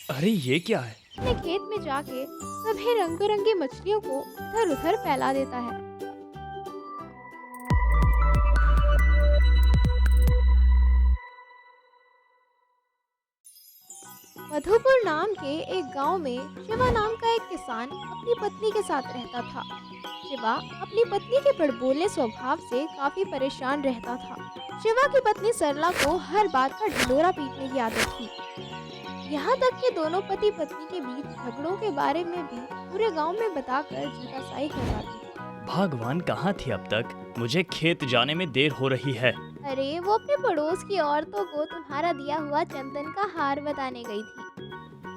अरे ये क्या है? अपने खेत में जाके सभी रंग बिरंगी मछलियों को इधर उधर फैला देता है। मधुपुर नाम के एक गांव में शिवा नाम का एक किसान अपनी पत्नी के साथ रहता था। शिवा अपनी पत्नी के बड़बोले स्वभाव से काफी परेशान रहता था। शिवा की पत्नी सरला को हर बात का ढिंढोरा पीटने की आदत थी। यहाँ तक कि दोनों पति पत्नी के बीच झगड़ों के बारे में भी पूरे गांव में बताकर झूठासाई करवाती थी। भगवान कहाँ थी अब तक? मुझे खेत जाने में देर हो रही है। अरे वो अपने पड़ोस की औरतों को तुम्हारा दिया हुआ चंदन का हार बताने गई थी।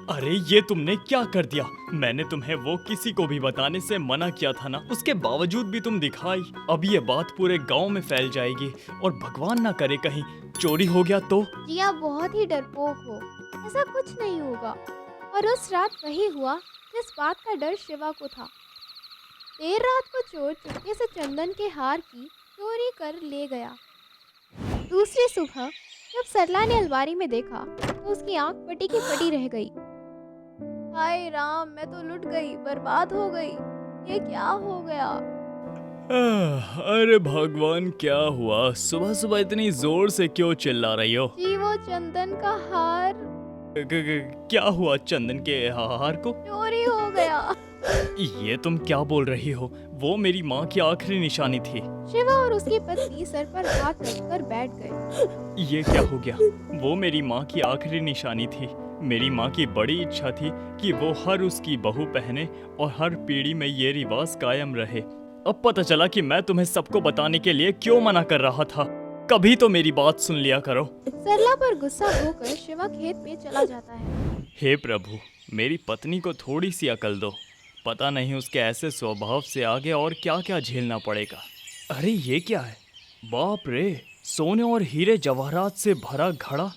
अरे ये तुमने क्या कर दिया? मैंने तुम्हें वो किसी को भी बताने से मना किया था ना, उसके बावजूद भी तुम दिखाई। अब ये बात पूरे गांव में फैल जाएगी और भगवान ना करे कहीं चोरी हो गया तो। जी आप बहुत ही डरपोक हो, ऐसा कुछ नहीं होगा। और उस रात वही हुआ जिस बात का डर शिवा को था। देर रात को चोर चुपके से चंदन के हार की चोरी कर ले गया। दूसरी सुबह जब सरला ने अलमारी में देखा तो उसकी आंख फटी की फटी रह गई। हाय राम, मैं तो लुट गई, बर्बाद हो गई। ये क्या हो गया? अरे भगवान क्या हुआ? सुबह सुबह इतनी जोर से क्यों चिल्ला रही हो? जी वो चंदन का हार क्या हुआ चंदन के हार को? चोरी हो गया। ये तुम क्या बोल रही हो? वो मेरी माँ की आखिरी निशानी थी। शिवा और उसकी पत्नी सर पर हाथ रखकर बैठ गए। ये क्या हो गया? वो मेरी माँ की आखिरी निशानी थी। मेरी माँ की बड़ी इच्छा थी कि वो हर उसकी बहू पहने और हर पीढ़ी में ये रिवाज कायम रहे। अब पता चला कि मैं तुम्हें सबको बताने के लिए क्यों मना कर रहा था। कभी तो मेरी बात सुन लिया करो। सरला पर गुस्सा होकर शिवा खेत में चला जाता है। हे प्रभु, मेरी पत्नी को थोड़ी सी अकल दो। पता नहीं उसके ऐसे स्वभाव से आगे और क्या क्या झेलना पड़ेगा। अरे ये क्या है? बाप रे, सोने और हीरे जवाहरात से भरा घड़ा।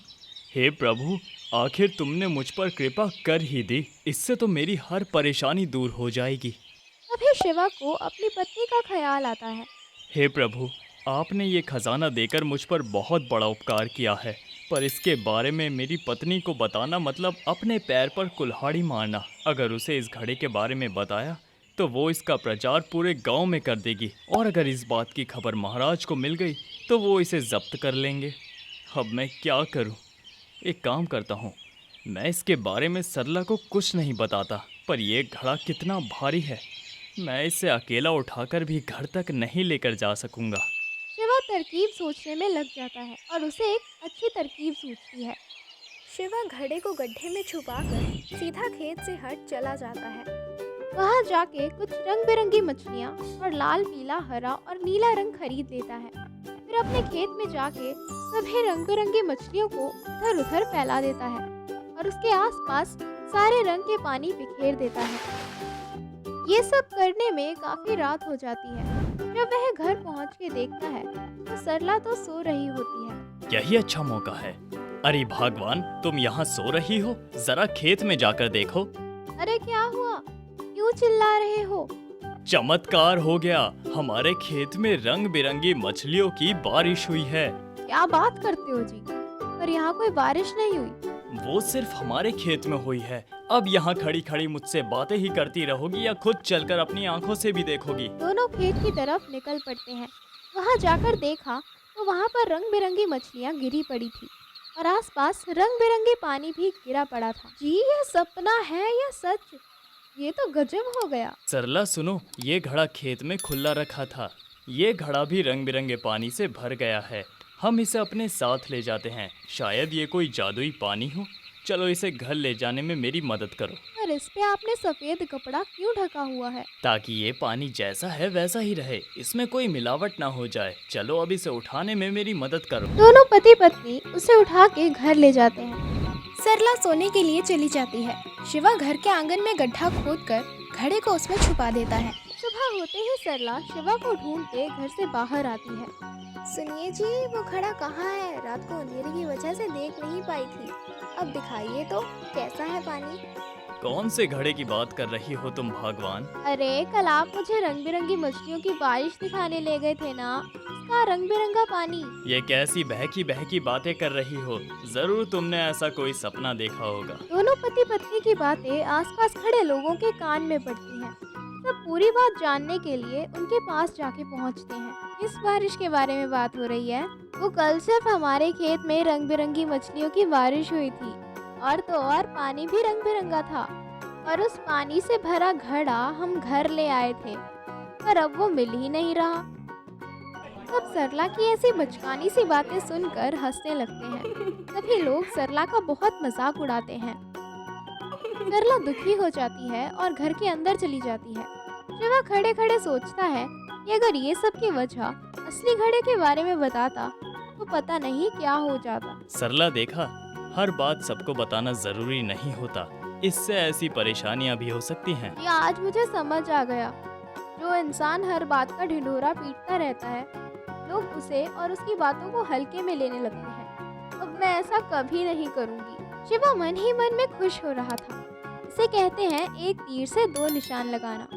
हे प्रभु, आखिर तुमने मुझ पर कृपा कर ही दी। इससे तो मेरी हर परेशानी दूर हो जाएगी। तभी शिवा को अपनी पत्नी का ख्याल आता है। हे प्रभु, आपने ये खजाना देकर मुझ पर बहुत बड़ा उपकार किया है, पर इसके बारे में मेरी पत्नी को बताना मतलब अपने पैर पर कुल्हाड़ी मारना। अगर उसे इस घड़े के बारे में बताया तो वो इसका प्रचार पूरे गांव में कर देगी, और अगर इस बात की खबर महाराज को मिल गई तो वो इसे जब्त कर लेंगे। अब मैं क्या करूं? एक काम करता हूं, मैं इसके बारे में सरला को कुछ नहीं बताता, पर यह घड़ा कितना भारी है, मैं इसे अकेला उठाकर भी घर तक नहीं लेकर जा सकूंगा। शिवा तरकीब सोचने में लग जाता है और उसे एक अच्छी तरकीब सूझती है। शिवा घड़े को गड्ढे में छुपाकर सीधा खेत से हट चला जाता है। वहाँ जाके कुछ रंग बिरंगी मछलियाँ और लाल, पीला, हरा और नीला रंग खरीद लेता है। फिर अपने खेत में जाके सभी रंग बिरंगी मछलियों को इधर उधर फैला देता है और उसके आसपास सारे रंग के पानी बिखेर देता है। ये सब करने में काफी रात हो जाती है। जब वह घर पहुंच के देखता है तो सरला तो सो रही होती है। यही अच्छा मौका है। अरे भगवान, तुम यहाँ सो रही हो? जरा खेत में जाकर देखो। अरे क्या हुआ, क्यों चिल्ला रहे हो? चमत्कार हो गया, हमारे खेत में रंग बिरंगी मछलियों की बारिश हुई है। क्या बात करते हो जी, पर यहाँ कोई बारिश नहीं हुई। वो सिर्फ हमारे खेत में हुई है। अब यहाँ खड़ी खड़ी मुझसे बातें ही करती रहोगी या खुद चलकर अपनी आंखों से भी देखोगी? दोनों खेत की तरफ निकल पड़ते हैं। वहाँ जाकर देखा तो वहाँ पर रंग बिरंगी मछलियाँ गिरी पड़ी थी और आसपास रंग बिरंगे पानी भी गिरा पड़ा था। जी ये सपना है या सच? ये तो गजब हो गया। सरला सुनो, ये घड़ा खेत में खुला रखा था। ये घड़ा भी रंग बिरंगे पानी से भर गया है। हम इसे अपने साथ ले जाते हैं। शायद ये कोई जादुई पानी हो। चलो इसे घर ले जाने में मेरी मदद करो। पर इस पे आपने सफेद कपड़ा क्यों ढका हुआ है? ताकि ये पानी जैसा है वैसा ही रहे, इसमें कोई मिलावट ना हो जाए। चलो अब इसे उठाने में मेरी मदद करो। दोनों पति पत्नी उसे उठा के घर ले जाते हैं। सरला सोने के लिए चली जाती है। शिवा घर के आंगन में गड्ढा खोदकर घड़े को उसमें छुपा देता है। सुबह होते ही सरला शिवा को ढूंढते घर से बाहर आती है। सुनिए जी, वो घड़ा कहाँ है? रात को अंधेरे की वजह से देख नहीं पाई थी, अब दिखाइए तो कैसा है पानी। कौन से घड़े की बात कर रही हो तुम भगवान? अरे कल आप मुझे रंग बिरंगी मछलियों की बारिश दिखाने ले गए थे ना, का रंग बिरंगा पानी। ये कैसी बहकी बहकी बातें कर रही हो? जरूर तुमने ऐसा कोई सपना देखा होगा। दोनों पति पत्नी की बातें आसपास खड़े लोगों के कान में पड़ती हैं। सब पूरी बात जानने के लिए उनके पास जाके पहुंचते हैं। इस बारिश के बारे में बात हो रही है। वो कल सिर्फ हमारे खेत में रंग बिरंगी मछलियों की बारिश हुई थी, और तो और पानी भी रंग बिरंगा था, और उस पानी से भरा घड़ा हम घर ले आए थे, पर अब वो मिल ही नहीं रहा। तब सरला की ऐसी बचकानी सी बातें सुनकर हंसने लगते हैं। सभी लोग सरला का बहुत मजाक उड़ाते हैं। सरला दुखी हो जाती है और घर के अंदर चली जाती है। शिवा खड़े खड़े सोचता है कि अगर ये सब की वजह असली घड़े के बारे में बताता तो पता नहीं क्या हो जाता। सरला देखा, हर बात सबको बताना जरूरी नहीं होता। इससे ऐसी परेशानियां भी हो सकती हैं। ये आज मुझे समझ आ गया। जो इंसान हर बात का ढिंढोरा पीटता रहता है, लोग उसे और उसकी बातों को हल्के में लेने लगते हैं। अब मैं ऐसा कभी नहीं करूँगी। शिवा मन ही मन में खुश हो रहा था। इसे कहते हैं एक तीर से दो निशान लगाना।